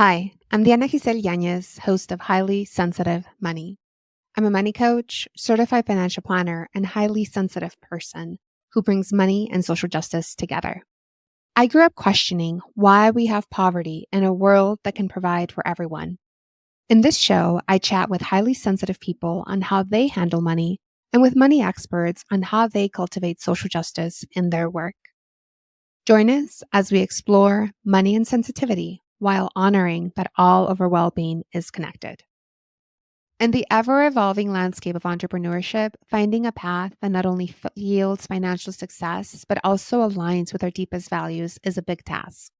Hi, I'm Diana Giselle Yanez, host of Highly Sensitive Money. I'm a money coach, certified financial planner, and highly sensitive person who brings money and social justice together. I grew up questioning why we have poverty in a world that can provide for everyone. In this show, I chat with highly sensitive people on how they handle money and with money experts on how they cultivate social justice in their work. Join us as we explore money and sensitivity while honoring that all of our well-being is connected. In the ever-evolving landscape of entrepreneurship, finding a path that not only yields financial success, but also aligns with our deepest values is a big task.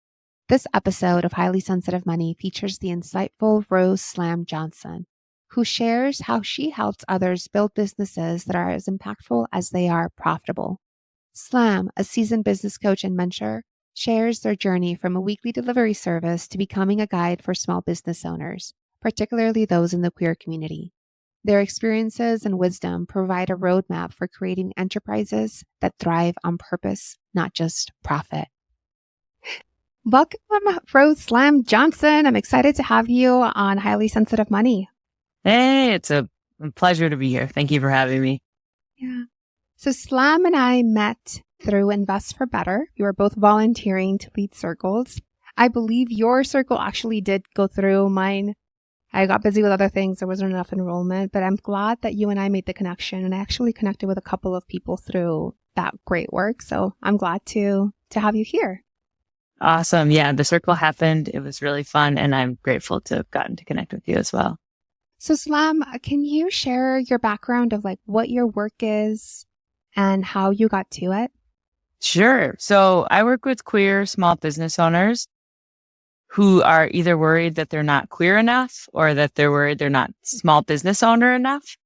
This episode of Highly Sensitive Money features the insightful Rose Slam Johnson, who shares how she helps others build businesses that are as impactful as they are profitable. Slam, a seasoned business coach and mentor, shares their journey from a weekly delivery service to becoming a guide for small business owners, particularly those in the queer community. Their experiences and wisdom provide a roadmap for creating enterprises that thrive on purpose, not just profit. Welcome, Rose Slam Johnson. I'm excited to have you on Highly Sensitive Money. Hey, it's a pleasure to be here. Thank you for having me. Yeah. So Slam and I met through Invest for Better. We were both volunteering to lead circles. I believe your circle actually did go through mine. I got busy with other things. There wasn't enough enrollment, but I'm glad that you and I made the connection, and I actually connected with a couple of people through that great work. So I'm glad to have you here. Awesome. Yeah, the circle happened. It was really fun, and I'm grateful to have gotten to connect with you as well. So Slam, can you share your background of like what your work is and how you got to it? Sure. So I work with queer small business owners who are either worried that they're not queer enough or that they're worried they're not small business owner enough.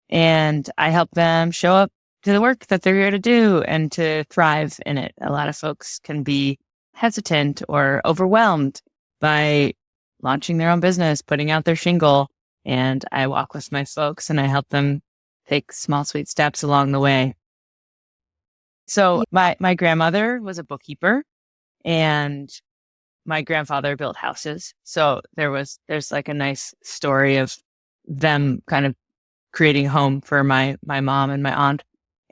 And I help them show up to the work that they're here to do and to thrive in it. A lot of folks can be hesitant or overwhelmed by launching their own business, putting out their shingle. And I walk with my folks and I help them take small, sweet steps along the way. So my grandmother was a bookkeeper and my grandfather built houses. So there's like a nice story of them kind of creating a home for my mom and my aunt.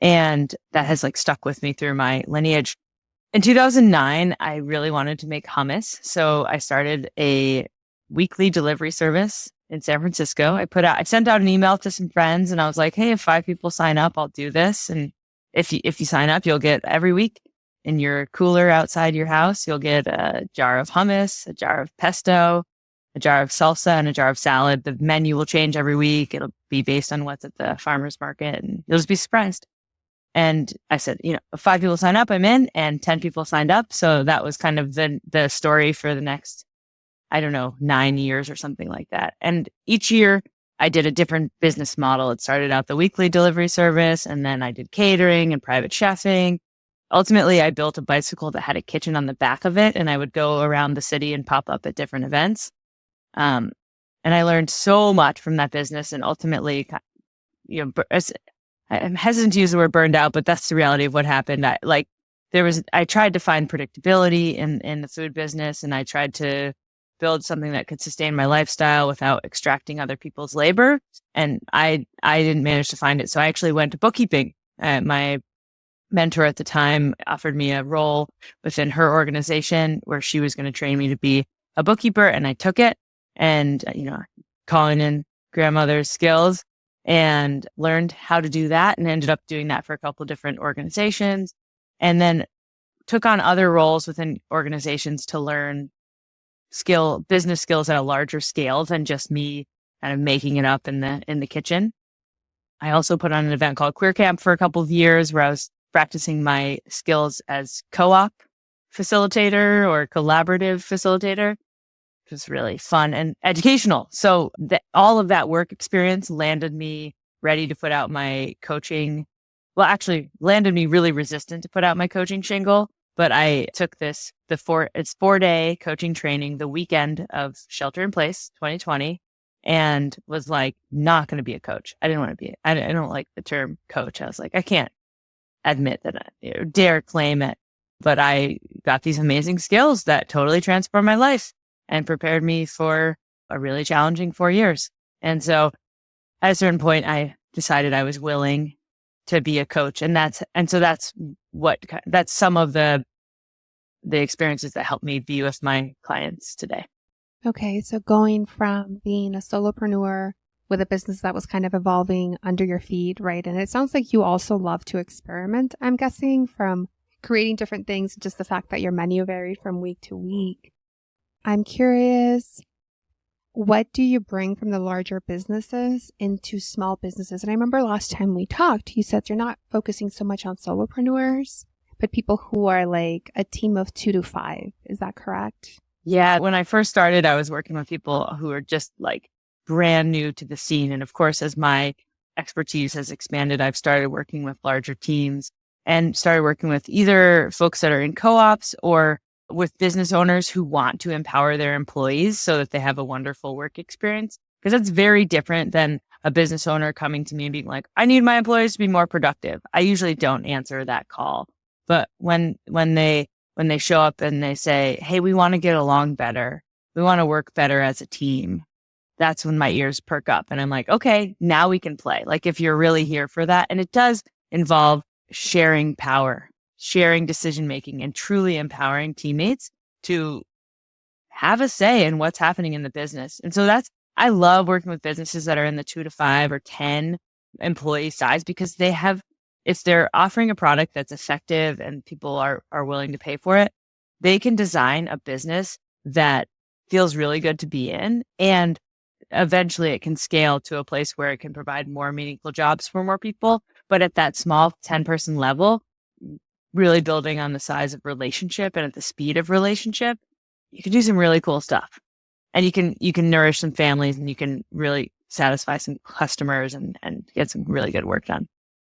And that has like stuck with me through my lineage. In 2009, I really wanted to make hummus. So I started a weekly delivery service in San Francisco. I sent out an email to some friends and I was like, hey, if 5 people sign up, I'll do this. And if you sign up, you'll get every week in your cooler outside your house, you'll get a jar of hummus, a jar of pesto, a jar of salsa, and a jar of salad. The menu will change every week. It'll be based on what's at the farmer's market and you'll just be surprised. And I said, if 5 people sign up, I'm in, and 10 people signed up. So that was kind of the story for the next, 9 years or something like that. And each year I did a different business model. It started out the weekly delivery service, and then I did catering and private chefing. Ultimately, I built a bicycle that had a kitchen on the back of it, and I would go around the city and pop up at different events. And I learned so much from that business. And ultimately, I'm hesitant to use the word burned out, but that's the reality of what happened. I tried to find predictability in the food business, and I tried to build something that could sustain my lifestyle without extracting other people's labor. And I didn't manage to find it. So I actually went to bookkeeping. My mentor at the time offered me a role within her organization where she was going to train me to be a bookkeeper. And I took it and, calling in grandmother's skills and learned how to do that and ended up doing that for a couple of different organizations, and then took on other roles within organizations to learn business skills at a larger scale than just me kind of making it up in the kitchen. I also put on an event called Queer Camp for a couple of years where I was practicing my skills as co-op facilitator or collaborative facilitator. It was really fun and educational. So all of that work experience landed me ready to put out my coaching. Well, actually landed me really resistant to put out my coaching shingle. But I took it's 4-day coaching training the weekend of Shelter in Place 2020 and was like, not going to be a coach. I didn't want to be, I don't like the term coach. I was like, I can't admit that I dare claim it, but I got these amazing skills that totally transformed my life. and prepared me for a really challenging 4 years. And so at a certain point, I decided I was willing to be a coach. And that's some of the experiences that helped me be with my clients today. Okay. So going from being a solopreneur with a business that was kind of evolving under your feet, right? And it sounds like you also love to experiment, I'm guessing, from creating different things, just the fact that your menu varied from week to week. I'm curious, what do you bring from the larger businesses into small businesses? And I remember last time we talked, you said you're not focusing so much on solopreneurs, but people who are like a team of 2 to 5. Is that correct? Yeah. When I first started, I was working with people who are just like brand new to the scene. And of course, as my expertise has expanded, I've started working with larger teams and started working with either folks that are in co-ops or with business owners who want to empower their employees so that they have a wonderful work experience. Because that's very different than a business owner coming to me and being like, I need my employees to be more productive. I usually don't answer that call. But when they show up and they say, hey, we want to get along better, we want to work better as a team, that's when my ears perk up. And I'm like, okay, now we can play. Like if you're really here for that. And it does involve sharing power, sharing decision-making, and truly empowering teammates to have a say in what's happening in the business. And so I love working with businesses that are in the 2 to 5 or 10 employee size, because if they're offering a product that's effective and people are willing to pay for it, they can design a business that feels really good to be in. And eventually it can scale to a place where it can provide more meaningful jobs for more people. But at that small 10-person level, really building on the size of relationship and at the speed of relationship, you can do some really cool stuff. And you can nourish some families, and you can really satisfy some customers and get some really good work done.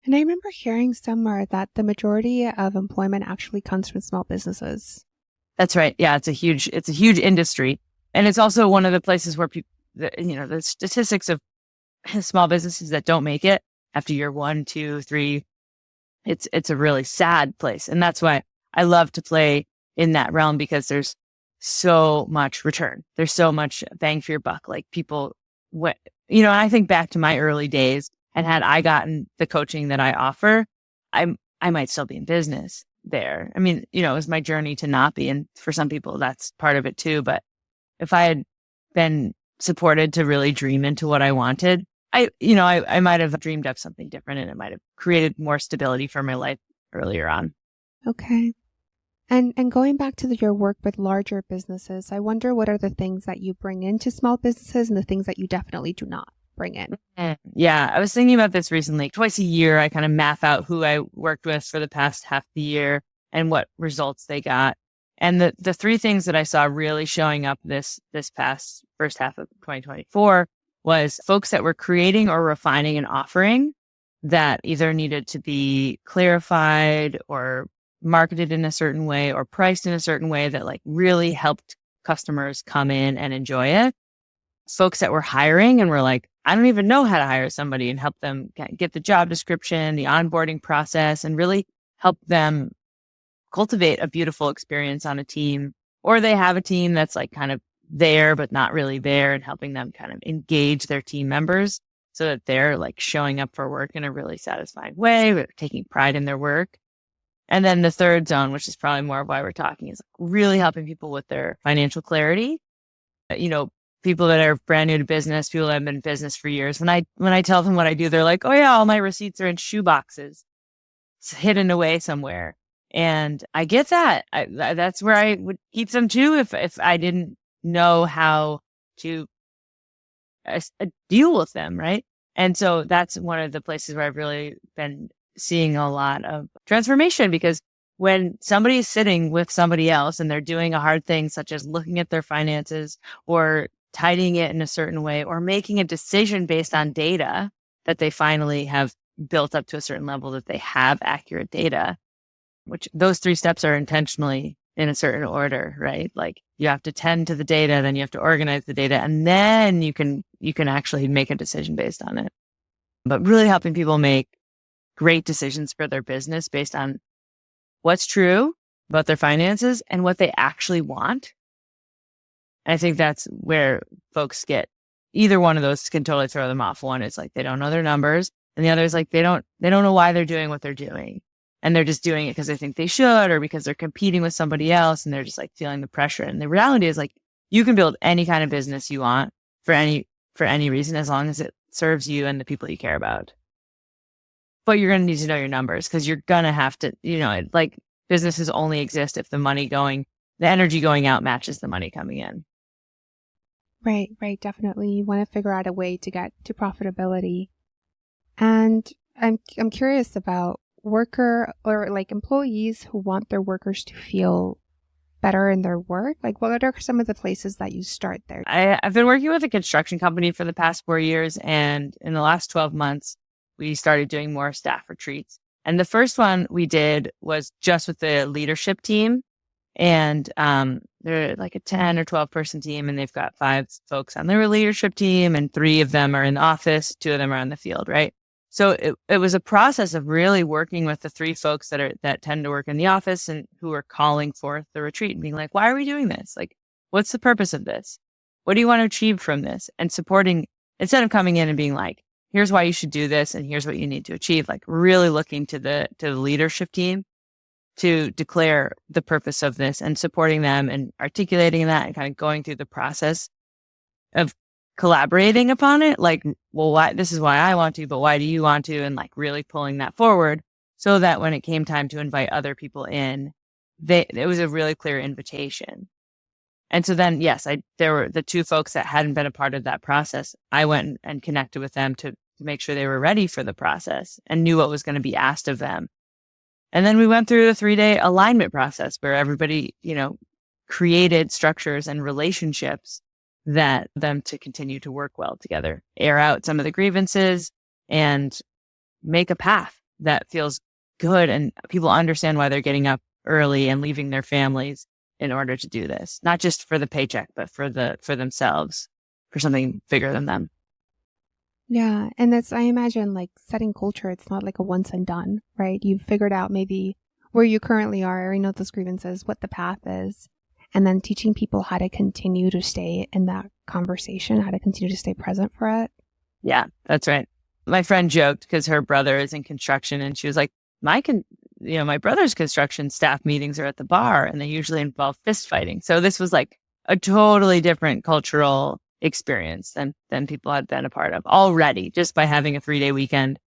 And I remember hearing somewhere that the majority of employment actually comes from small businesses. That's right. Yeah, it's a huge industry. And it's also one of the places where people, the statistics of small businesses that don't make it after year 1, 2, 3, it's a really sad place. And that's why I love to play in that realm, because there's so much return. There's so much bang for your buck. Like people, I think back to my early days, and had I gotten the coaching that I offer, I might still be in business there. I mean, it was my journey to not be. And for some people, that's part of it too. But if I had been supported to really dream into what I wanted, I might have dreamed up something different, and it might have created more stability for my life earlier on. Okay. And going back to your work with larger businesses, I wonder what are the things that you bring into small businesses and the things that you definitely do not bring in. Yeah, I was thinking about this recently. Twice a year, I kind of map out who I worked with for the past half the year and what results they got. And the 3 things that I saw really showing up this past first half of 2024 was folks that were creating or refining an offering that either needed to be clarified or marketed in a certain way or priced in a certain way that like really helped customers come in and enjoy it. Folks that were hiring and were like, I don't even know how to hire somebody, and help them get the job description, the onboarding process, and really help them cultivate a beautiful experience on a team. Or they have a team that's like kind of there, but not really there, and helping them kind of engage their team members so that they're like showing up for work in a really satisfying way, taking pride in their work. And then the third zone, which is probably more of why we're talking, is really helping people with their financial clarity. People that are brand new to business, people that have been in business for years. When I tell them what I do, they're like, oh yeah, all my receipts are in shoe boxes. It's hidden away somewhere. And I get that. That's where I would keep them too if I didn't know how to deal with them, right? And so that's one of the places where I've really been seeing a lot of transformation, because when somebody is sitting with somebody else and they're doing a hard thing, such as looking at their finances or tidying it in a certain way or making a decision based on data that they finally have built up to a certain level that they have accurate data, which those 3 steps are intentionally in a certain order, right? Like you have to tend to the data, then you have to organize the data, and then you can actually make a decision based on it. But really helping people make great decisions for their business based on what's true about their finances and what they actually want. And I think that's where folks get, either one of those can totally throw them off. One is like they don't know their numbers, and the other is like they don't know why they're doing what they're doing. And they're just doing it because they think they should, or because they're competing with somebody else, and they're just like feeling the pressure. And the reality is like you can build any kind of business you want for any reason, as long as it serves you and the people you care about. But you're going to need to know your numbers, because you're going to have to, like businesses only exist if the energy going out matches the money coming in. Right, definitely. You want to figure out a way to get to profitability. And I'm curious about worker or like employees who want their workers to feel better in their work. Like, what are some of the places that you start there? I've been working with a construction company for the past 4 years, and in the last 12 months, we started doing more staff retreats. And the first one we did was just with the leadership team. And they're like a 10 or 12 person team, and they've got 5 folks on their leadership team, and 3 of them are in the office, 2 of them are on the field, right? So it was a process of really working with the 3 folks that tend to work in the office and who are calling forth the retreat and being like, why are we doing this? Like, what's the purpose of this? What do you want to achieve from this? And supporting, instead of coming in and being like, here's why you should do this and here's what you need to achieve, like really looking to the leadership team to declare the purpose of this and supporting them and articulating that and kind of going through the process of collaborating upon it. Like, well, why, this is why I want to, but why do you want to? And like really pulling that forward so that when it came time to invite other people in, it was a really clear invitation. And so then, yes, there were the 2 folks that hadn't been a part of that process. I went and connected with them to make sure they were ready for the process and knew what was going to be asked of them. And then we went through the 3-day alignment process where everybody, created structures and relationships that them to continue to work well together, air out some of the grievances, and make a path that feels good. And people understand why they're getting up early and leaving their families in order to do this, not just for the paycheck, but for themselves, for something bigger than them. Yeah. And that's, I imagine, like setting culture, it's not like a once and done, right? You've figured out maybe where you currently are, or those grievances, what the path is, and then teaching people how to continue to stay in that conversation, how to continue to stay present for it. Yeah, that's right. My friend joked because her brother is in construction, and she was like, my brother's construction staff meetings are at the bar, and they usually involve fist fighting. So this was like a totally different cultural experience than people had been a part of already, just by having a 3-day weekend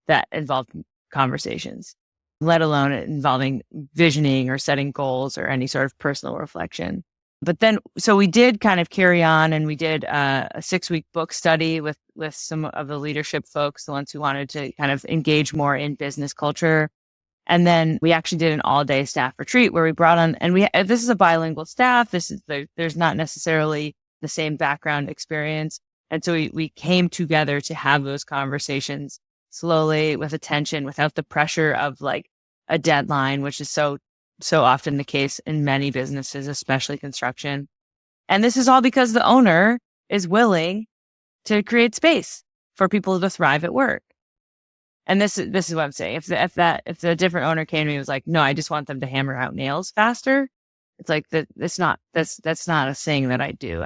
that involved conversations, let alone involving visioning or setting goals or any sort of personal reflection. But then, so we did kind of carry on, and we did a 6-week book study with some of the leadership folks, the ones who wanted to kind of engage more in business culture. And then we actually did an all-day staff retreat where we brought on, and this is a bilingual staff. There's not necessarily the same background experience. And so we came together to have those conversations slowly, with attention, without the pressure of like a deadline, which is so often the case in many businesses, especially construction. And this is all because the owner is willing to create space for people to thrive at work. And this is what I'm saying. If the different owner came to me and was like, no, I just want them to hammer out nails faster, it's like that's not a thing that I do.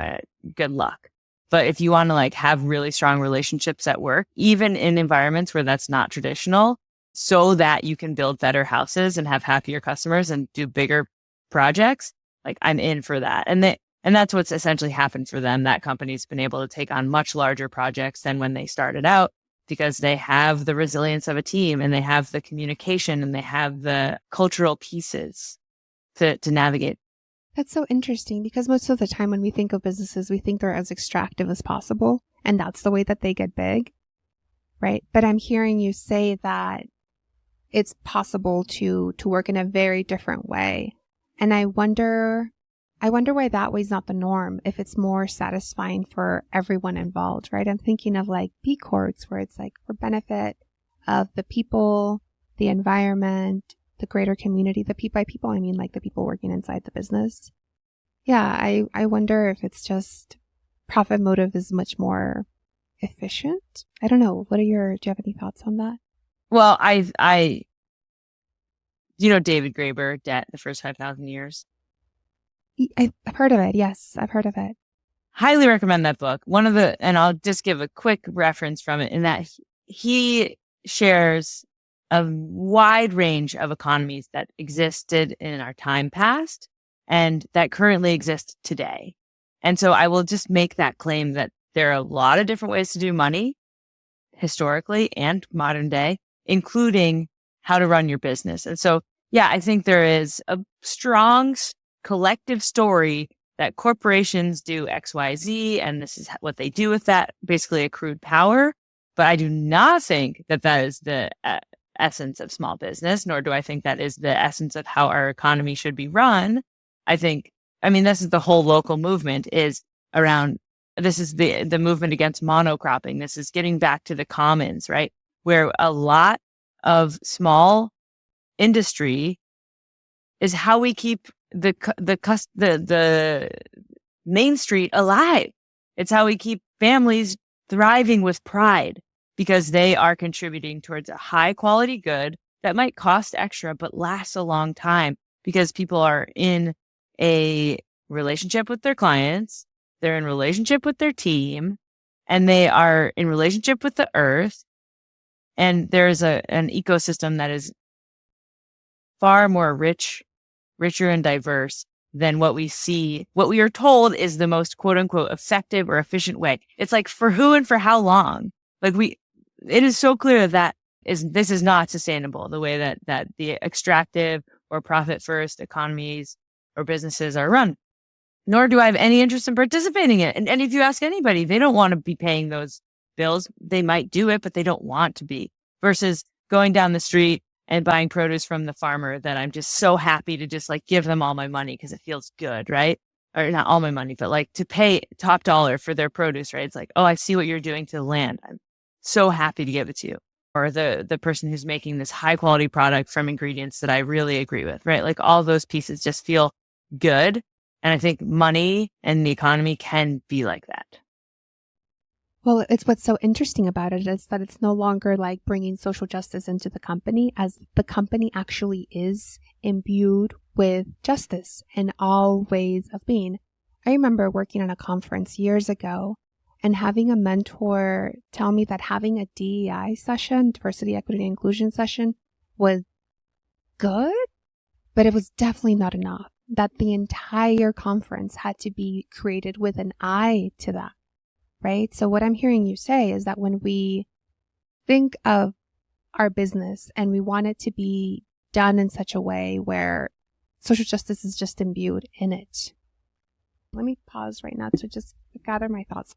Good luck. But if you want to like have really strong relationships at work, even in environments where that's not traditional, so that you can build better houses and have happier customers and do bigger projects, like I'm in for that. And that's what's essentially happened for them. That company's been able to take on much larger projects than when they started out, because they have the resilience of a team, and they have the communication, and they have the cultural pieces to navigate. That's so interesting, because most of the time when we think of businesses, we think they're as extractive as possible, and that's the way that they get big, right? But I'm hearing you say that it's possible to work in a very different way. And I wonder why that way is not the norm, if it's more satisfying for everyone involved, right? I'm thinking of like B Corps, where it's like for benefit of the people, the environment, the greater community. By people, I mean like the people working inside the business. Yeah, I wonder if it's just profit motive is much more efficient. I don't know. Do you have any thoughts on that? Well, David Graeber, Debt, the First 5,000 Years. I've heard of it. Yes, I've heard of it. highly recommend that book. And I'll just give a quick reference from it in that he shares a wide range of economies that existed in our time past and that currently exist today. And so I will just make that claim that there are a lot of different ways to do money historically and modern day, including how to run your business. And so, yeah, I think there is a strong collective story that corporations do X, Y, Z, and this is what they do with that basically accrued power. But I do not think that that is the essence of small business, nor do I think that is the essence of how our economy should be run. This is the whole local movement is around, this is the movement against monocropping. This is getting back to the commons, right? Where a lot of small industry is how we keep the main street alive. It's how we keep families thriving with pride because they are contributing towards a high quality good that might cost extra, but lasts a long time because people are in a relationship with their clients. They're in relationship with their team, and they are in relationship with the earth. And there's an ecosystem that is far more richer and diverse than what we are told is the most quote unquote effective or efficient way. It's like for who and for how long? It is so clear that this is not sustainable the way that the extractive or profit first economies or businesses are run. Nor do I have any interest in participating in it. And if you ask anybody, they don't want to be paying those bills. They might do it, but they don't want to be, versus going down the street and buying produce from the farmer that I'm just so happy to just give them all my money because it feels good, right? Or not all my money, but to pay top dollar for their produce, right? It's oh, I see what you're doing to the land. I'm so happy to give it to you. Or the person who's making this high quality product from ingredients that I really agree with, right? All those pieces just feel good. And I think money and the economy can be like that. Well, it's what's so interesting about it is that it's no longer bringing social justice into the company, as the company actually is imbued with justice in all ways of being. I remember working on a conference years ago and having a mentor tell me that having a DEI session, diversity, equity, and inclusion session, was good, but it was definitely not enough. That the entire conference had to be created with an eye to that. Right? So what I'm hearing you say is that when we think of our business and we want it to be done in such a way where social justice is just imbued in it. Let me pause right now to just gather my thoughts.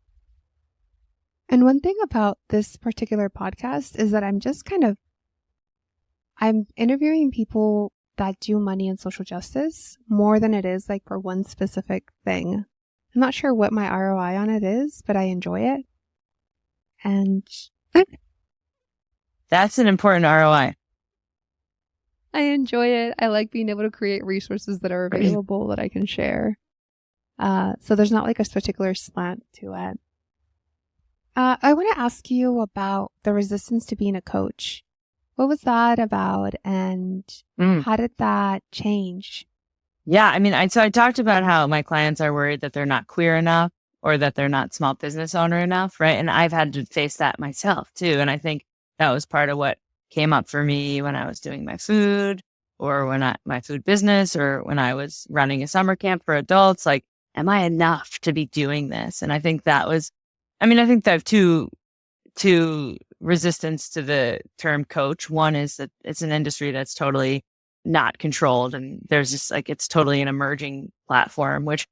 And one thing about this particular podcast is that I'm interviewing people that do money and social justice more than it is for one specific thing. I'm not sure what my ROI on it is, but I enjoy it. And that's an important ROI. I enjoy it. I like being able to create resources that are available that I can share. So there's not a particular slant to it. I want to ask you about the resistance to being a coach. What was that about, and how did that change? Yeah, so I talked about how my clients are worried that they're not queer enough or that they're not small business owner enough, right? And I've had to face that myself too. And I think that was part of what came up for me when I was doing my food or my food business, or when I was running a summer camp for adults. Am I enough to be doing this? And I think that was, I think I have two resistance to the term coach. One is that it's an industry that's totally not controlled, and there's just it's totally an emerging platform, which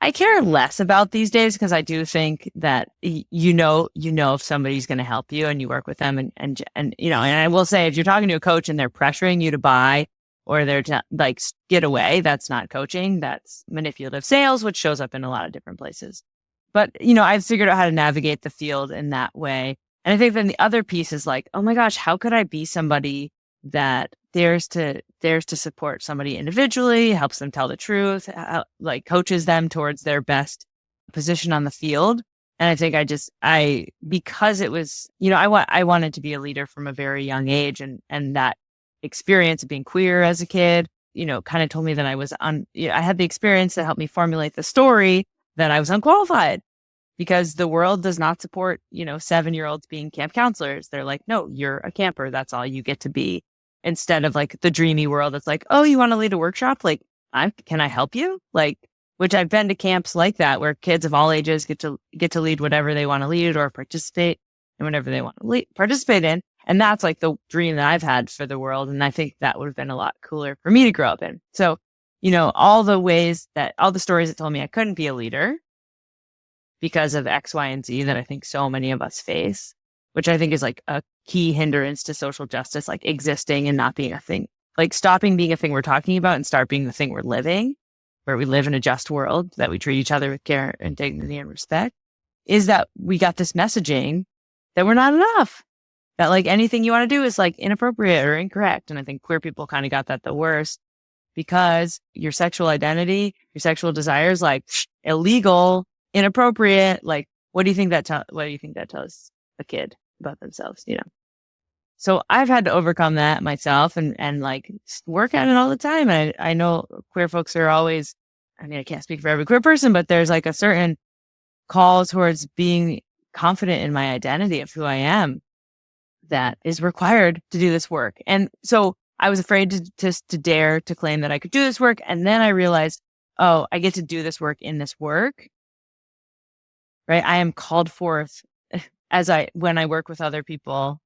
I care less about these days, because I do think that you know if somebody's going to help you and you work with them, and I will say, if you're talking to a coach and they're pressuring you to buy, or they're get away, that's not coaching, that's manipulative sales, which shows up in a lot of different places. But I've figured out how to navigate the field in that way. And I think then the other piece is oh my gosh, how could I be somebody that dares to support somebody individually, helps them tell the truth, coaches them towards their best position on the field. And I think because it was, I wanted to be a leader from a very young age, and that experience of being queer as a kid, kind of told me that I had the experience that helped me formulate the story. that I was unqualified because the world does not support, 7-year-olds being camp counselors. They're like, no, you're a camper. That's all you get to be. Instead of like the dreamy world. It's like, oh, you want to lead a workshop? Like, can I help you? Like, which I've been to camps like that where kids of all ages get to lead whatever they want to lead or participate in whatever they want to participate in. And that's like the dream that I've had for the world. And I think that would have been a lot cooler for me to grow up in. So, all the stories that told me I couldn't be a leader because of X, Y, and Z that I think so many of us face, which I think is like a key hindrance to social justice, like existing and not being a thing, like stopping being a thing we're talking about and start being the thing we're living, where we live in a just world, that we treat each other with care and dignity and respect, is that we got this messaging that we're not enough, that like anything you want to do is like inappropriate or incorrect. And I think queer people kind of got that the worst because your sexual identity, your sexual desires, like illegal, inappropriate. Like, what do you think that tells a kid about themselves, So I've had to overcome that myself and like work at it all the time. And I know queer folks are always, I can't speak for every queer person, but there's like a certain call towards being confident in my identity of who I am that is required to do this work. And so I was afraid to dare to claim that I could do this work. And then I realized, oh, I get to do this work in this work, right? I am called forth when I work with other people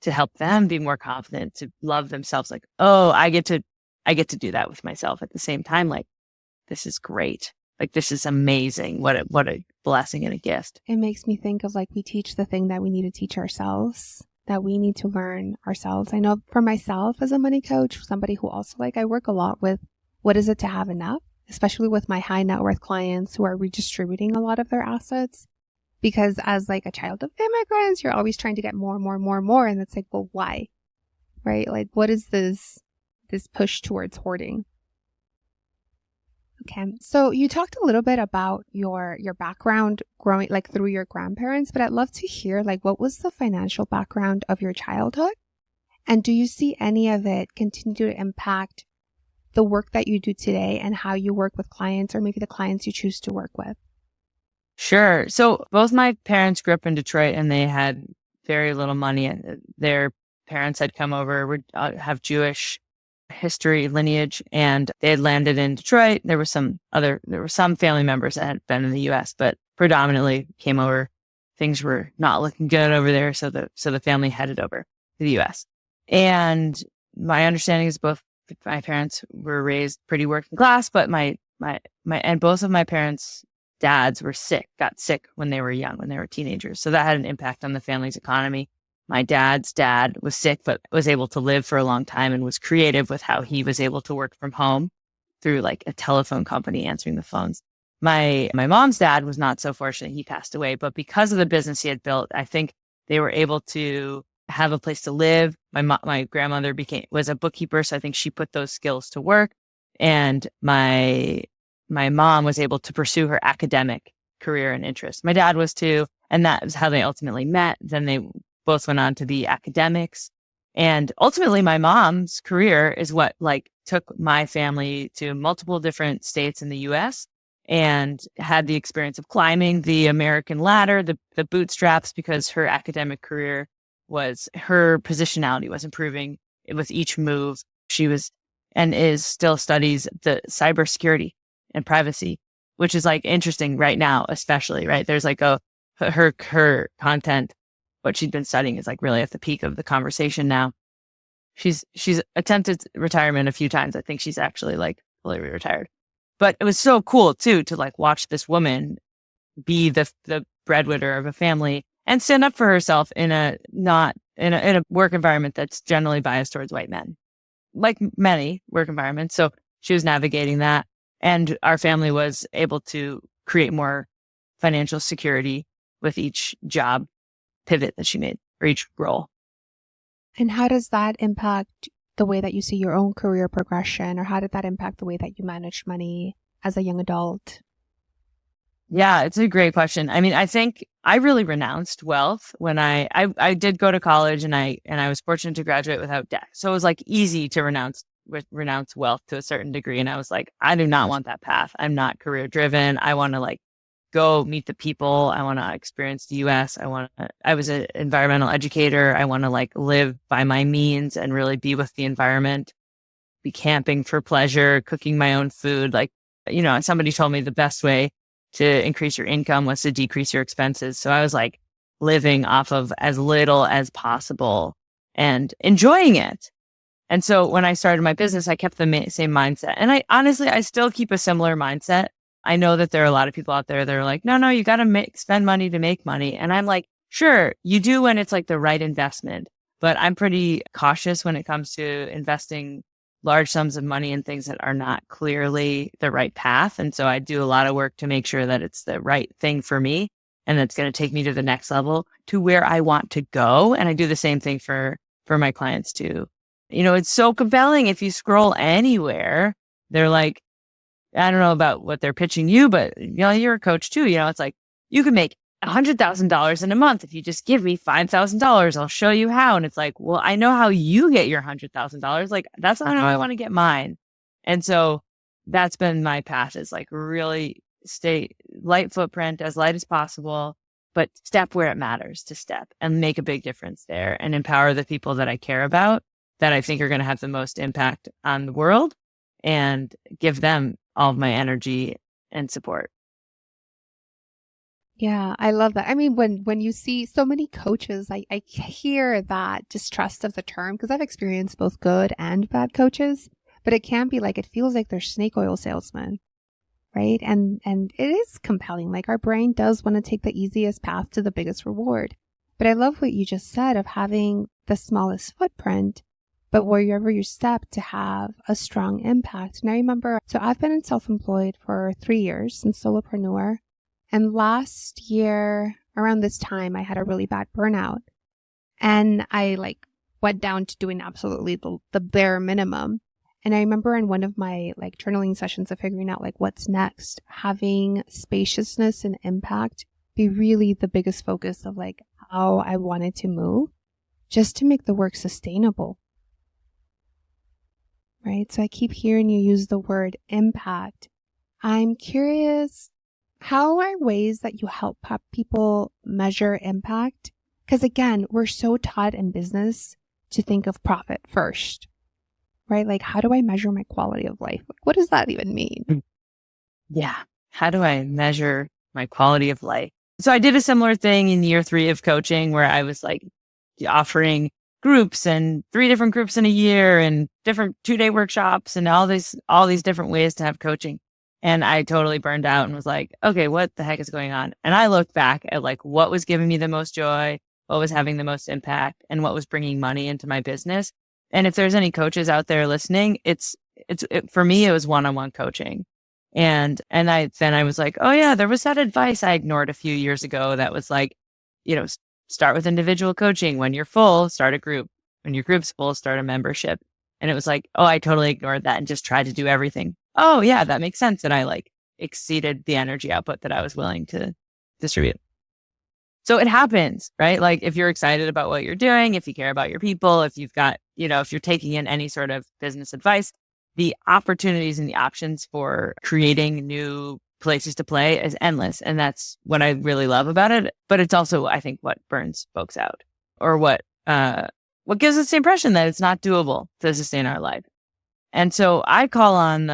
to help them be more confident, to love themselves. Like, oh, I get to do that with myself at the same time. Like, this is great. Like, this is amazing. What a blessing and a gift. It makes me think of like we teach the thing that we need to teach ourselves, that we need to learn ourselves. I know for myself as a money coach, somebody who also I work a lot with what is it to have enough, especially with my high net worth clients who are redistributing a lot of their assets. Because as like a child of immigrants, you're always trying to get more and more and more and more. And it's like, well, why? Right? Like, what is this push towards hoarding? Okay. So you talked a little bit about your background growing like through your grandparents, but I'd love to hear like what was the financial background of your childhood? And do you see any of it continue to impact the work that you do today and how you work with clients or maybe the clients you choose to work with? Sure. So both my parents grew up in Detroit and they had very little money. Their parents had come over, have Jewish history, lineage, and they had landed in Detroit. There were some family members that had been in the US, but predominantly came over. Things were not looking good over there. So the family headed over to the US. And my understanding is both my parents were raised pretty working class, but and both of my parents' dads got sick when they were young, when they were teenagers. So that had an impact on the family's economy. My dad's dad was sick, but was able to live for a long time and was creative with how he was able to work from home through like a telephone company answering the phones. My mom's dad was not so fortunate. He passed away, but because of the business he had built, I think they were able to have a place to live. My grandmother was a bookkeeper, so I think she put those skills to work. And my mom was able to pursue her academic career and interest. My dad was too, and that is how they ultimately met. Then they both went on to be academics. And ultimately, my mom's career is what like took my family to multiple different states in the US and had the experience of climbing the American ladder, the bootstraps, because her academic career her positionality was improving with each move. She was and still studies the cybersecurity and privacy, which is like interesting right now, especially, right? There's like her content, what she'd been studying is like really at the peak of the conversation now. She's attempted retirement a few times. I think she's actually like fully retired. But it was so cool too, to like watch this woman be the breadwinner of a family and stand up for herself in a work environment that's generally biased towards white men, like many work environments. So she was navigating that. And our family was able to create more financial security with each job pivot that she made or each role. And how does that impact the way that you see your own career progression, or how did that impact the way that you manage money as a young adult? Yeah, it's a great question. I mean, I think I really renounced wealth when I did go to college and I was fortunate to graduate without debt. So it was like easy to renounce wealth to a certain degree. And I was like, I do not want that path. I'm not career driven. I want to like go meet the people. I want to experience the US. I was an environmental educator. I want to like live by my means and really be with the environment, be camping for pleasure, cooking my own food. Like, somebody told me the best way to increase your income was to decrease your expenses. So I was like living off of as little as possible and enjoying it. And so when I started my business, I kept the same mindset. And I still keep a similar mindset. I know that there are a lot of people out there that are like, no, you got to spend money to make money. And I'm like, sure, you do when it's like the right investment. But I'm pretty cautious when it comes to investing large sums of money in things that are not clearly the right path. And so I do a lot of work to make sure that it's the right thing for me and that's going to take me to the next level to where I want to go. And I do the same thing for my clients too. It's so compelling. If you scroll anywhere, they're like, I don't know about what they're pitching you, but you're a coach too. It's like, you can make $100,000 in a month. If you just give me $5,000, I'll show you how. And it's like, well, I know how you get your $100,000. Like, that's not how I want to get mine. And so that's been my path, is like really stay light footprint, as light as possible, but step where it matters to step and make a big difference there and empower the people that I care about, that I think are going to have the most impact on the world, and give them all of my energy and support. Yeah, I love that. I mean, when you see so many coaches, I hear that distrust of the term, because I've experienced both good and bad coaches, but it can be like, it feels like they're snake oil salesmen, right? And it is compelling. Like, our brain does want to take the easiest path to the biggest reward. But I love what you just said of having the smallest footprint, but wherever you step to have a strong impact. And I remember, so I've been self-employed for 3 years and solopreneur. And last year, around this time, I had a really bad burnout. And I went down to doing absolutely the bare minimum. And I remember in one of my journaling sessions of figuring out what's next, having spaciousness and impact be really the biggest focus of how I wanted to move, just to make the work sustainable. Right? So I keep hearing you use the word impact. I'm curious, how are ways that you help people measure impact? Because again, we're so taught in business to think of profit first, right? Like, how do I measure my quality of life? What does that even mean? Yeah. How do I measure my quality of life? So I did a similar thing in year 3 of coaching, where I was offering groups and 3 different groups in a year and different 2-day workshops and all these different ways to have coaching. And I totally burned out and was like, okay, what the heck is going on? And I looked back at what was giving me the most joy, what was having the most impact, and what was bringing money into my business. And if there's any coaches out there listening, for me, it was one-on-one coaching. And I was like, oh yeah, there was that advice I ignored a few years ago that was start with individual coaching. When you're full, start a group. When your group's full, start a membership. And it was like, oh, I totally ignored that and just tried to do everything. Oh yeah, that makes sense. And I exceeded the energy output that I was willing to distribute. So it happens, right? If you're excited about what you're doing, if you care about your people, if you've got, if you're taking in any sort of business advice, the opportunities and the options for creating new places to play is endless. And that's what I really love about it. But it's also, I think, what burns folks out, or what gives us the impression that it's not doable to sustain our life. And so I call on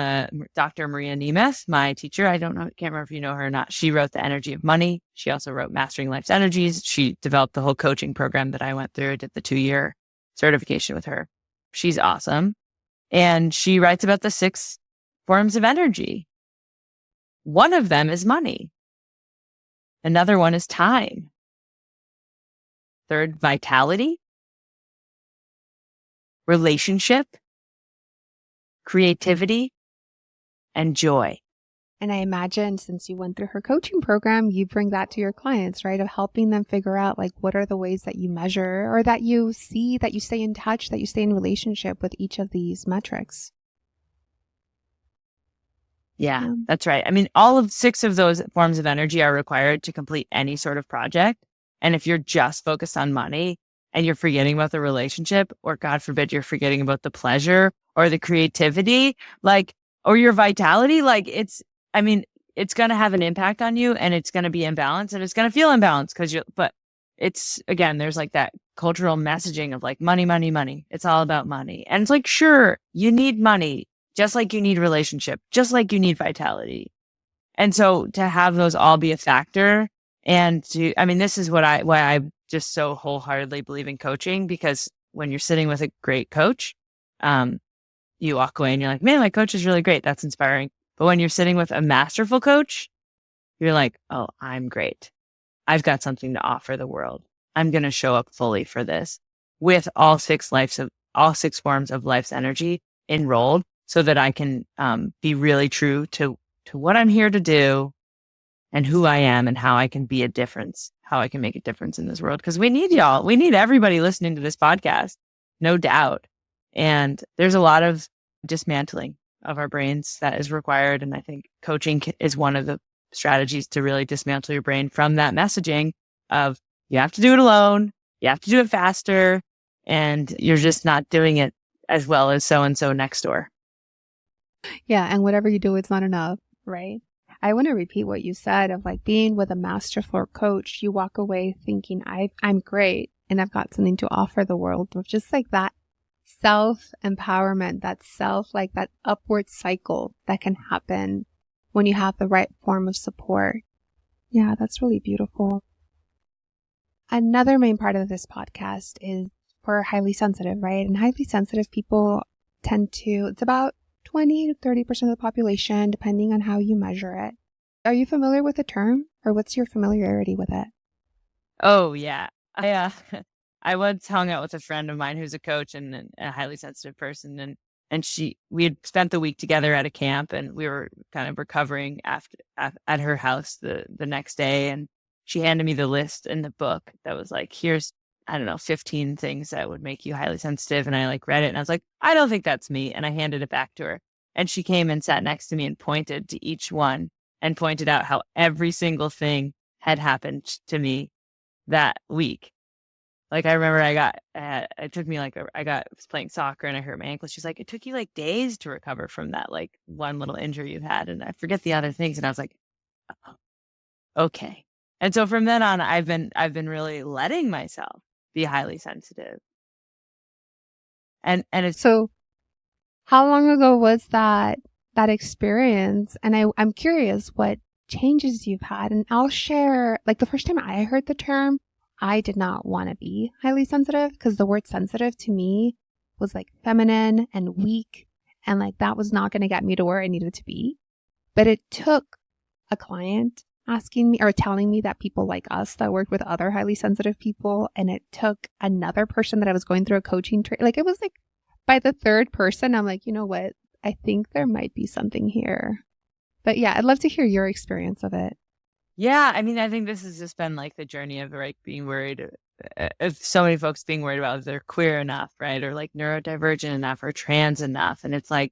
Dr. Maria Nemeth, my teacher. Can't remember if you know her or not. She wrote The Energy of Money. She also wrote Mastering Life's Energies. She developed the whole coaching program that I went through. I did the 2-year certification with her. She's awesome. And she writes about the 6 forms of energy. One of them is money. Another one is time. Third, vitality, relationship, creativity, and joy. And I imagine, since you went through her coaching program, you bring that to your clients, right? Of helping them figure out what are the ways that you measure, or that you see, that you stay in touch, that you stay in relationship with each of these metrics. Yeah, that's right. I mean, all of 6 of those forms of energy are required to complete any sort of project. And if you're just focused on money and you're forgetting about the relationship, or God forbid, you're forgetting about the pleasure or the creativity, or your vitality, it's it's going to have an impact on you, and it's going to be imbalanced, and it's going to feel imbalanced but it's, again, there's like that cultural messaging of like money, money, money. It's all about money. And it's like, sure, you need money, just like you need relationship, just like you need vitality. And so to have those all be a factor, and this is why I just so wholeheartedly believe in coaching, because when you're sitting with a great coach, you walk away and you're like, man, my coach is really great. That's inspiring. But when you're sitting with a masterful coach, you're like, oh, I'm great. I've got something to offer the world. I'm going to show up fully for this with all six forms of life's energy enrolled, so that I can be really true to what I'm here to do and who I am and how I can be a difference, how I can make a difference in this world. Because we need y'all. We need everybody listening to this podcast, no doubt. And there's a lot of dismantling of our brains that is required. And I think coaching is one of the strategies to really dismantle your brain from that messaging of you have to do it alone, you have to do it faster, and you're just not doing it as well as so-and-so next door. Yeah. And whatever you do, it's not enough, right? I want to repeat what you said of like being with a masterful coach. You walk away thinking, I'm great and I've got something to offer the world. Just like that self-empowerment, like that upward cycle that can happen when you have the right form of support. Yeah, that's really beautiful. Another main part of this podcast is for highly sensitive, right? And highly sensitive people it's about 20 to 30% of the population, depending on how you measure it. Are you familiar with the term, or what's your familiarity with it? Oh, yeah. I once hung out with a friend of mine who's a coach and a highly sensitive person, and we had spent the week together at a camp, and we were kind of recovering at her house the next day, and she handed me the list in the book that was like, here's, I don't know, 15 things that would make you highly sensitive. And I like read it and I was like, I don't think that's me. And I handed it back to her, and she came and sat next to me and pointed to each one and pointed out how every single thing had happened to me that week. Like, I remember I was playing soccer and I hurt my ankle. She's like, it took you like days to recover from that, like one little injury you had. And I forget the other things. And I was like, oh, okay. And so from then on, I've been really letting myself be highly sensitive. And it's so how long ago was that experience? And I'm curious what changes you've had. And I'll share, like, the first time I heard the term, I did not want to be highly sensitive, because the word sensitive to me was like feminine and weak. And like, that was not going to get me to where I needed to be. But it took a client asking me or telling me that people like us that worked with other highly sensitive people. And it took another person that I was going through a coaching like, it was like by the third person, I'm like, you know what? I think there might be something here. But yeah, I'd love to hear your experience of it. Yeah, I think this has just been like the journey of like being worried, of so many folks being worried about if they're queer enough, right? Or like neurodivergent enough or trans enough. And it's like,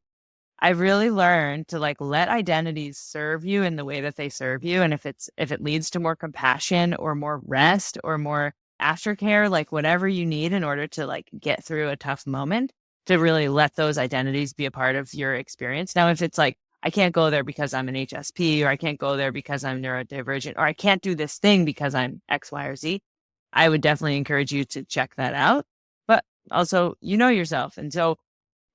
I've really learned to like let identities serve you in the way that they serve you. And if it leads to more compassion or more rest or more aftercare, like whatever you need in order to like get through a tough moment, to really let those identities be a part of your experience. Now, if it's like, I can't go there because I'm an HSP, or I can't go there because I'm neurodivergent, or I can't do this thing because I'm X, Y, or Z, I would definitely encourage you to check that out. But also, you know yourself. And so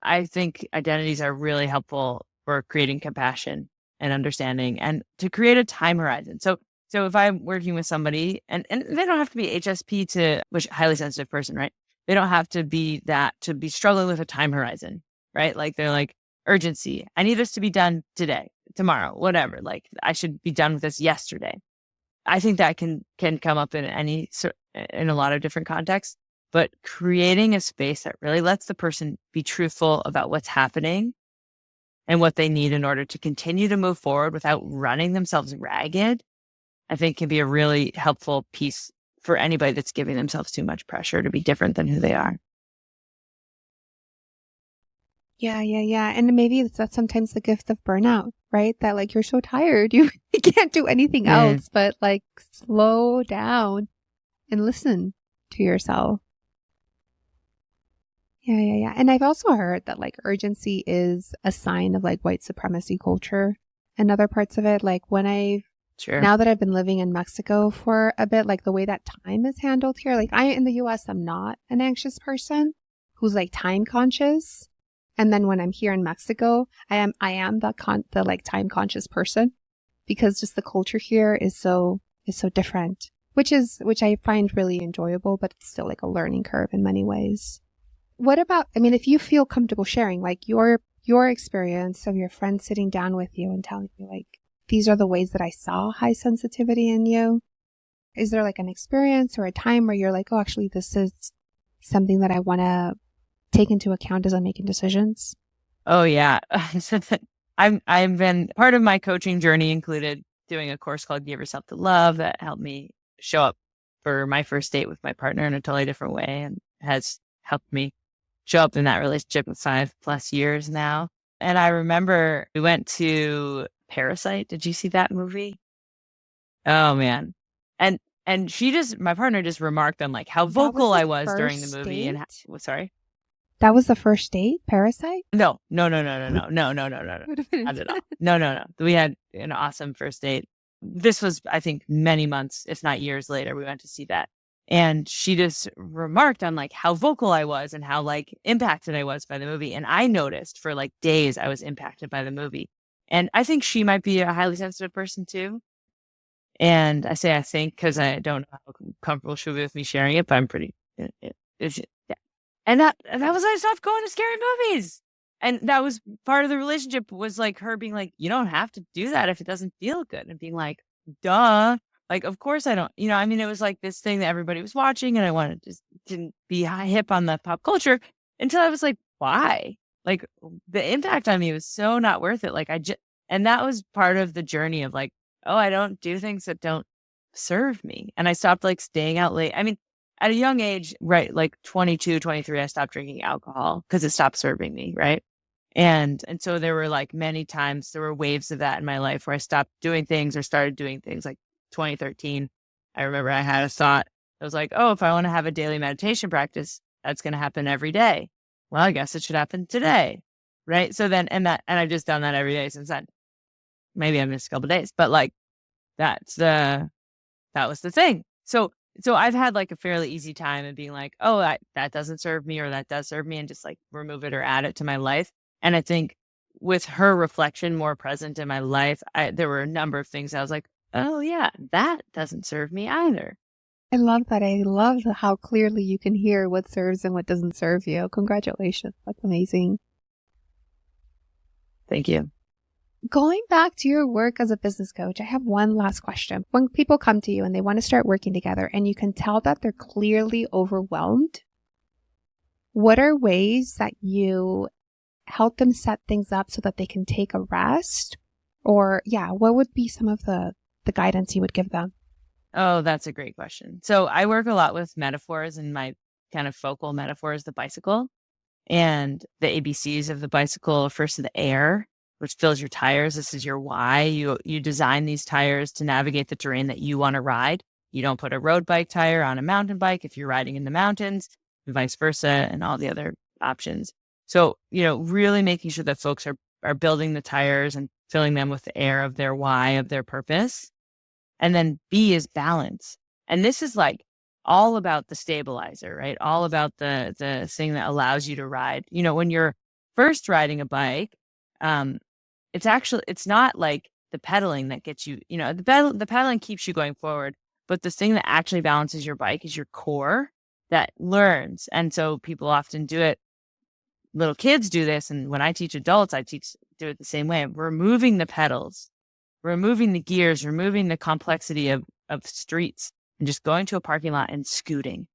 I think identities are really helpful for creating compassion and understanding, and to create a time horizon. So if I'm working with somebody, and they don't have to be HSP which highly sensitive person, right? They don't have to be that to be struggling with a time horizon, right? Like, they're like, urgency. I need this to be done today, tomorrow, whatever. Like, I should be done with this yesterday. I think that can come up in a lot of different contexts, but creating a space that really lets the person be truthful about what's happening and what they need in order to continue to move forward without running themselves ragged, I think can be a really helpful piece for anybody that's giving themselves too much pressure to be different than who they are. Yeah. And maybe that's sometimes the gift of burnout, right? That like, you're so tired, you can't do anything else but like slow down and listen to yourself. Yeah. And I've also heard that like urgency is a sign of like white supremacy culture. and other parts of it. Like now that I've been living in Mexico for a bit, like the way that time is handled here, like in the US, I'm not an anxious person who's like time conscious. And then when I'm here in Mexico, I am the like time conscious person because just the culture here is so different, which I find really enjoyable, but it's still like a learning curve in many ways. What about, I mean, if you feel comfortable sharing like your experience of your friend sitting down with you and telling you like, these are the ways that I saw high sensitivity in you. Is there like an experience or a time where you're like, oh, actually, this is something that I want to take into account as I'm making decisions? Oh, yeah. I've been part of my coaching journey included doing a course called Give Yourself the Love that helped me show up for my first date with my partner in a totally different way and has helped me show up in that relationship with 5+ years now. And I remember we went to Parasite. Did you see that movie? Oh man. And my partner just remarked on like how vocal I was during the movie and sorry. That was the first date, Parasite? No. Not at all. No. We had an awesome first date. This was, I think, many months, if not years later, we went to see that. And she just remarked on like how vocal I was and how like impacted I was by the movie. And I noticed for like days I was impacted by the movie. And I think she might be a highly sensitive person too. And I say I think because I don't know how comfortable she'll be with me sharing it, but I'm pretty. Yeah. And that was I stopped going to scary movies. And that was part of the relationship was like her being like, you don't have to do that if it doesn't feel good. And being like, duh. Like, of course I don't, I mean, it was like this thing that everybody was watching and I wanted to didn't be hip on the pop culture until I was like, why? Like the impact on me was so not worth it. Like and that was part of the journey of like, oh, I don't do things that don't serve me. And I stopped like staying out late. I mean, at a young age, right, like 22, 23, I stopped drinking alcohol because it stopped serving me, right? And so there were like many times, there were waves of that in my life where I stopped doing things or started doing things like 2013. I remember I had a thought. I was like, oh, if I want to have a daily meditation practice, that's going to happen every day. Well, I guess it should happen today, right? So then, and I've just done that every day since then. Maybe I missed a couple of days, but like that was the thing. So I've had like a fairly easy time of being like, oh, that doesn't serve me or that does serve me and just like remove it or add it to my life. And I think with her reflection more present in my life, there were a number of things I was like, oh yeah, that doesn't serve me either. I love that. I love how clearly you can hear what serves and what doesn't serve you. Congratulations. That's amazing. Thank you. Going back to your work as a business coach, I have one last question. When people come to you and they want to start working together and you can tell that they're clearly overwhelmed, what are ways that you help them set things up so that they can take a rest? Or what would be some of the guidance you would give them? Oh, that's a great question. So I work a lot with metaphors, and my kind of focal metaphor is the bicycle and the ABCs of the bicycle. First, the air, which fills your tires. This is your why. You design these tires to navigate the terrain that you want to ride. You don't put a road bike tire on a mountain bike if you're riding in the mountains, and vice versa, and all the other options. So, really making sure that folks are building the tires and filling them with the air of their why, of their purpose. And then B is balance. And this is like all about the stabilizer, right? All about the thing that allows you to ride. When you're first riding a bike, it's not like the pedaling that gets you, the pedaling keeps you going forward, but the thing that actually balances your bike is your core that learns. And so people often do it. Little kids do this. And when I teach adults, do it the same way. Removing the pedals, removing the gears, removing the complexity of streets and just going to a parking lot and scooting.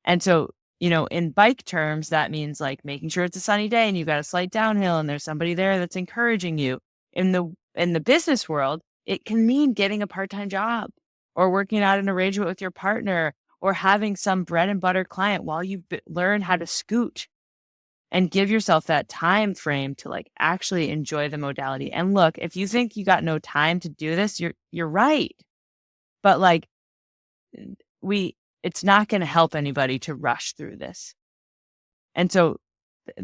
And so, in bike terms, that means like making sure it's a sunny day and you've got a slight downhill and there's somebody there that's encouraging you. In the business world, it can mean getting a part-time job or working out an arrangement with your partner or having some bread and butter client while you learn how to scoot. And give yourself that time frame to like actually enjoy the modality. And look, if you think you got no time to do this, you're right. But like it's not going to help anybody to rush through this. And so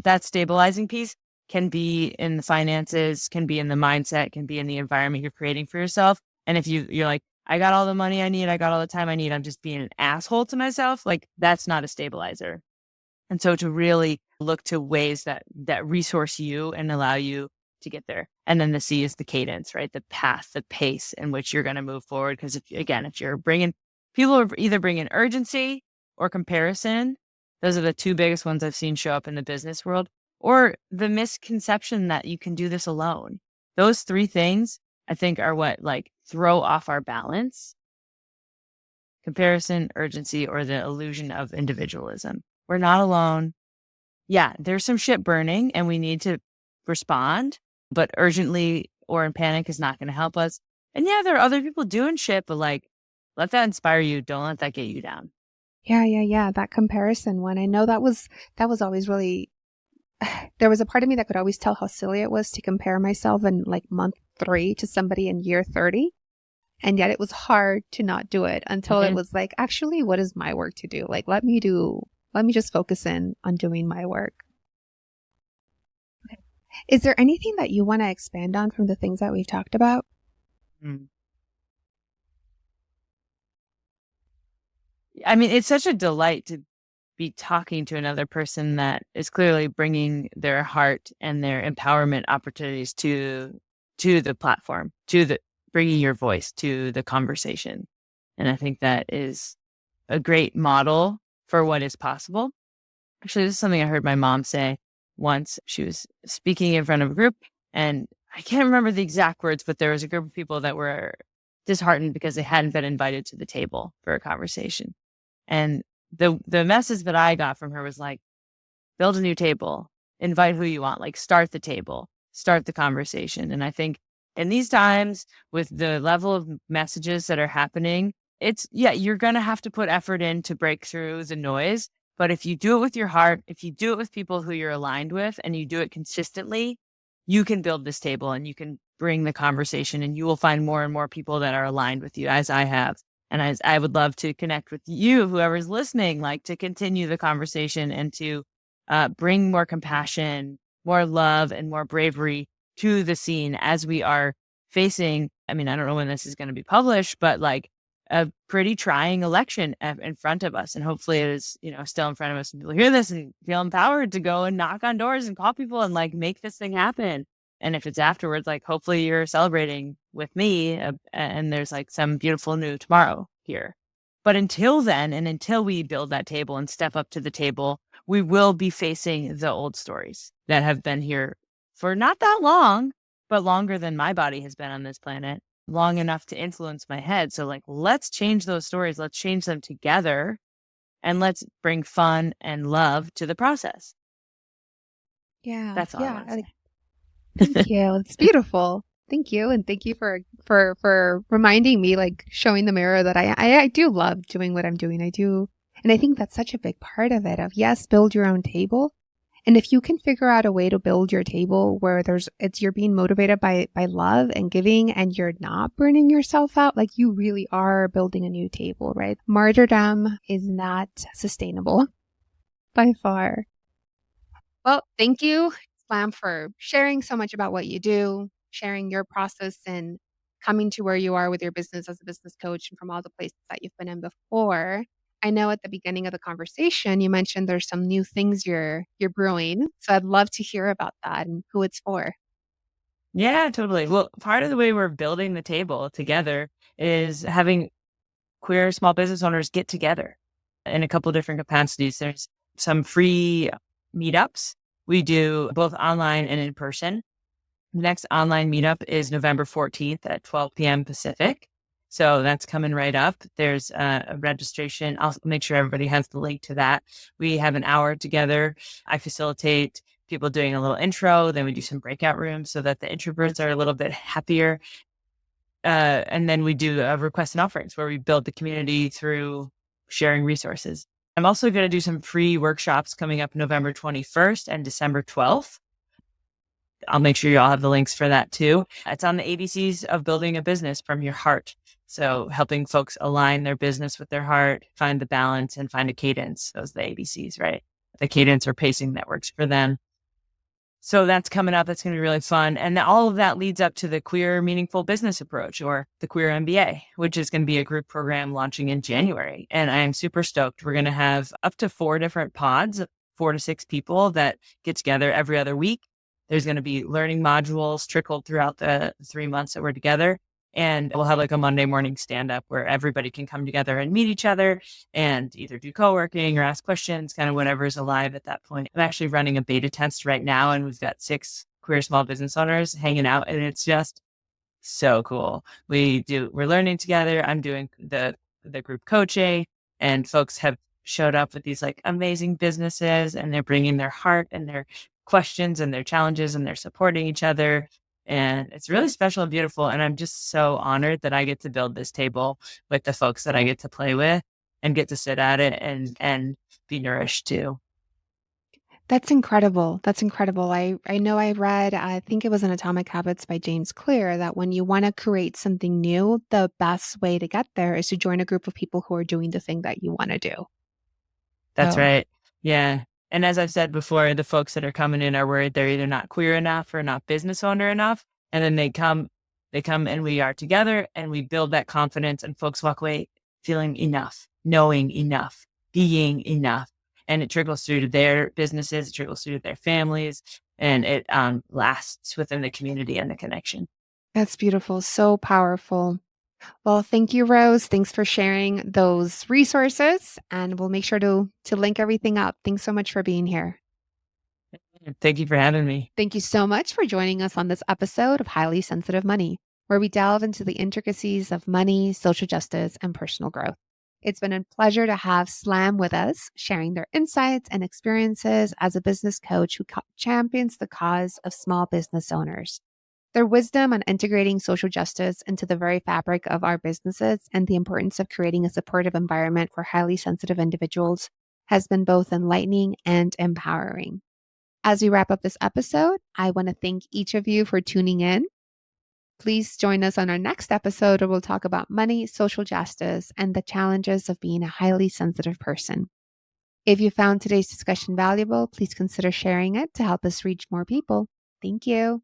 that stabilizing piece, can be in the finances, can be in the mindset, can be in the environment you're creating for yourself. And if you're like, I got all the money I need, I got all the time I need, I'm just being an asshole to myself, like that's not a stabilizer. And so to really look to ways that resource you and allow you to get there. And then the C is the cadence, right? The path, the pace in which you're going to move forward. Because if you're people are either bringing urgency or comparison. Those are the two biggest ones I've seen show up in the business world, or the misconception that you can do this alone. Those three things I think are what like throw off our balance: comparison, urgency, or the illusion of individualism. We're not alone. Yeah, there's some shit burning and we need to respond, but urgently or in panic is not going to help us. And yeah, there are other people doing shit, but like, let that inspire you. Don't let that get you down. Yeah. That comparison one. I know that was always really, there was a part of me that could always tell how silly it was to compare myself in like month 3 to somebody in year 30. And yet it was hard to not do it until it was like, actually, what is my work to do? Like, let me just focus in on doing my work. Okay. Is there anything that you want to expand on from the things that we've talked about? I mean, it's such a delight to be talking to another person that is clearly bringing their heart and their empowerment opportunities to the platform, bringing your voice to the conversation. And I think that is a great model for what is possible. Actually, this is something I heard my mom say once. She was speaking in front of a group, and I can't remember the exact words, but there was a group of people that were disheartened because they hadn't been invited to the table for a conversation. And the message that I got from her was like, build a new table, invite who you want, like start the table, start the conversation. And I think in these times with the level of messages that are happening, you're going to have to put effort in to break through the noise. But if you do it with your heart, if you do it with people who you're aligned with and you do it consistently, you can build this table and you can bring the conversation, and you will find more and more people that are aligned with you, as I have. And as I would love to connect with you, whoever's listening, like to continue the conversation and to bring more compassion, more love, and more bravery to the scene as we are facing, I mean, I don't know when this is going to be published, but like a pretty trying election in front of us. And hopefully it is, still in front of us and people hear this and feel empowered to go and knock on doors and call people and like make this thing happen. And if it's afterwards, like hopefully you're celebrating with me and there's like some beautiful new tomorrow here. But until then, and until we build that table and step up to the table, we will be facing the old stories that have been here for not that long, but longer than my body has been on this planet, long enough to influence my head. So like, let's change those stories. Let's change them together and let's bring fun and love to the process. Yeah. That's all I want to say. Thank you. It's beautiful. Thank you. And thank you for reminding me, like showing the mirror that I do love doing what I'm doing. I do. And I think that's such a big part of it, of yes, build your own table. And if you can figure out a way to build your table where you're being motivated by love and giving, and you're not burning yourself out, like you really are building a new table, right? Martyrdom is not sustainable by far. Well, thank you, Slam, for sharing so much about what you do, sharing your process and coming to where you are with your business as a business coach and from all the places that you've been in before. I know at the beginning of the conversation, you mentioned there's some new things you're brewing. So I'd love to hear about that and who it's for. Yeah, totally. Well, part of the way we're building the table together is having queer small business owners get together in a couple of different capacities. There's some free meetups. We do both online and in person. The next online meetup is November 14th at 12 p.m. Pacific. So that's coming right up. There's a registration. I'll make sure everybody has the link to that. We have an hour together. I facilitate people doing a little intro. Then we do some breakout rooms so that the introverts are a little bit happier. And then we do requests and offerings where we build the community through sharing resources. I'm also going to do some free workshops coming up November 21st and December 12th. I'll make sure you all have the links for that too. It's on the ABCs of building a business from your heart. So helping folks align their business with their heart, find the balance, and find a cadence. Those are the ABCs, right? The cadence or pacing that works for them. So that's coming up. That's going to be really fun. And all of that leads up to the Queer Meaningful Business Approach, or the Queer MBA, which is going to be a group program launching in January. And I am super stoked. We're going to have up to 4 different pods, 4 to 6 people that get together every other week. There's going to be learning modules trickled throughout the 3 months that we're together. And we'll have like a Monday morning stand up where everybody can come together and meet each other and either do co-working or ask questions, kind of whatever's alive at that point. I'm actually running a beta test right now, and we've got 6 queer small business owners hanging out, and it's just so cool. We're learning together. I'm doing the group coaching, and folks have showed up with these like amazing businesses, and they're bringing their heart and their questions and their challenges, and they're supporting each other. And it's really special and beautiful. And I'm just so honored that I get to build this table with the folks that I get to play with and get to sit at it and be nourished too. That's incredible. That's incredible. I know I read, I think it was in Atomic Habits by James Clear, that when you want to create something new, the best way to get there is to join a group of people who are doing the thing that you want to do. That's So right. Yeah. And as I've said before, the folks that are coming in are worried they're either not queer enough or not business owner enough. And then they come and we are together and we build that confidence, and folks walk away feeling enough, knowing enough, being enough. And it trickles through to their businesses, it trickles through to their families, and it lasts within the community and the connection. that's beautiful. So powerful. Well, thank you, Rose. Thanks for sharing those resources, and we'll make sure to link everything up. Thanks so much for being here. Thank you for having me. Thank you so much for joining us on this episode of Highly Sensitive Money, where we delve into the intricacies of money, social justice, and personal growth. It's been a pleasure to have Slam with us, sharing their insights and experiences as a business coach who champions the cause of small business owners. Their wisdom on integrating social justice into the very fabric of our businesses and the importance of creating a supportive environment for highly sensitive individuals has been both enlightening and empowering. As we wrap up this episode, I want to thank each of you for tuning in. Please join us on our next episode where we'll talk about money, social justice, and the challenges of being a highly sensitive person. If you found today's discussion valuable, please consider sharing it to help us reach more people. Thank you.